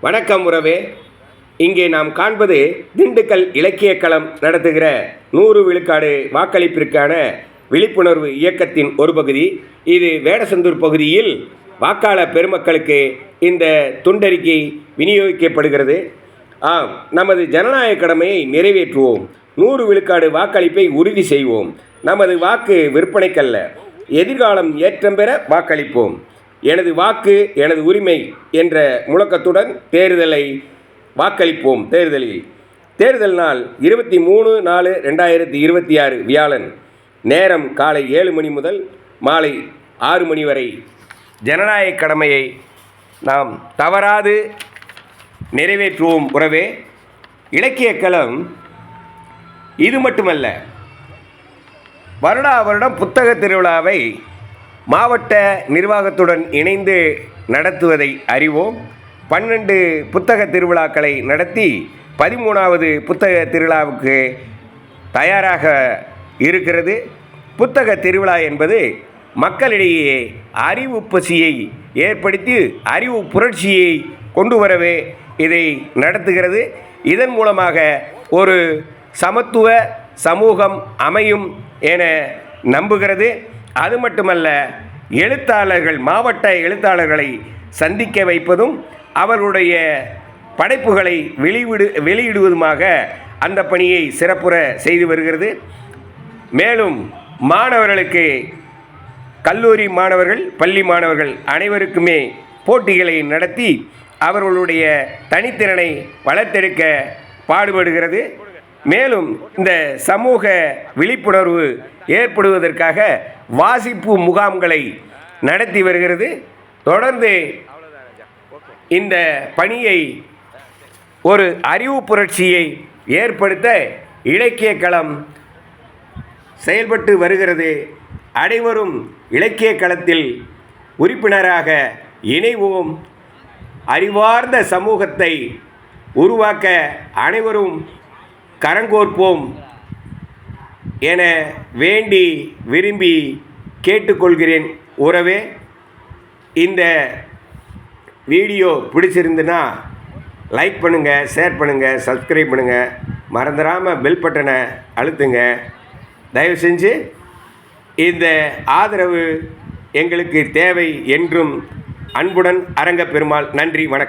வணக்கம் உறவே. இங்கே நாம் காண்பது திண்டுக்கல் இலக்கிய களம் நடத்துகிற 100 விழுக்காடு வாக்களிப்பிற்கான விழிப்புணர்வு இயக்கத்தின் ஒரு பகுதி. இது வேடசந்தூர் பகுதியில் வாக்காளர் பெருமக்களுக்கு இந்த துண்டறிக்கை விநியோகிக்கப்படுகிறது. நமது ஜனநாயக கடமையை நிறைவேற்றுவோம். 100 விழுக்காடு வாக்களிப்பை உறுதி செய்வோம். நமது வாக்கு விற்பனைக்கல்ல, எதிர்காலம் ஏற்றம் பெற வாக்களிப்போம். எனது வாக்கு எனது உரிமை என்ற முழக்கத்துடன் வாக்களிப்போம். தேர்தல் நாள் 23/4/2026 வியாழன். நேரம் காலை 7 மணி முதல் மாலை 6 மணி வரை. ஜனநாயக கடமையை நாம் தவறாது நிறைவேற்றுவோம் உறவே. இலக்கிய களம் இது மட்டுமல்ல, வருடம் புத்தக திருவிழாவை மாவட்ட நிர்வாகத்துடன் இணைந்து நடத்துவதை அறிவோம். 12 புத்தக திருவிழாக்களை நடத்தி 13வது புத்தக திருவிழாவுக்கு தயாராக இருக்கிறது. புத்தக திருவிழா என்பது மக்களிடையே அறிவு பசியை ஏற்படுத்தி அறிவு புரட்சியை கொண்டு வரவே இதை நடத்துகிறது. இதன் மூலமாக ஒரு சமத்துவ சமூகம் அமையும் என நம்புகிறது. அது மட்டுமல்ல, மாவட்ட எழுத்தாளர்களை சந்திக்க வைப்பதும் அவர்களுடைய படைப்புகளை வெளியிடுவதுமாக அந்த பணியை சிறப்புற செய்து வருகிறது. மேலும் மாணவர்களுக்கு, கல்லூரி மாணவர்கள், பள்ளி மாணவர்கள் அனைவருக்குமே போட்டிகளை நடத்தி அவர்களுடைய தனித்திறனை வளர்த்தெடுக்க பாடுபடுகிறது. மேலும் இந்த சமூக விழிப்புணர்வு ஏற்படுவதற்காக வாசிப்பு முகாம்களை நடத்தி வருகிறது. தொடர்ந்து இந்த பணியை ஒரு அறிவு புரட்சியை ஏற்படுத்த இலக்கிய களம் செயல்பட்டு வருகிறது. அனைவரும் இலக்கிய களத்தில் உறுப்பினராக இணைவோம். அறிவார்ந்த சமூகத்தை உருவாக்க அனைவரும் கரங்கோர்ப்போம் என வேண்டி விரும்பி கேட்டுக்கொள்கிறேன் உறவே. இந்த வீடியோ பிடிச்சிருந்துன்னா லைக் பண்ணுங்கள், ஷேர் பண்ணுங்கள், சப்ஸ்கிரைப் பண்ணுங்கள். மறந்துடாமல் பெல் பட்டனை அழுத்துங்க. தயவு செஞ்சு இந்த ஆதரவு எங்களுக்கு தேவை என்றும் அன்புடன் அரங்க பெருமாள். நன்றி, வணக்கம்.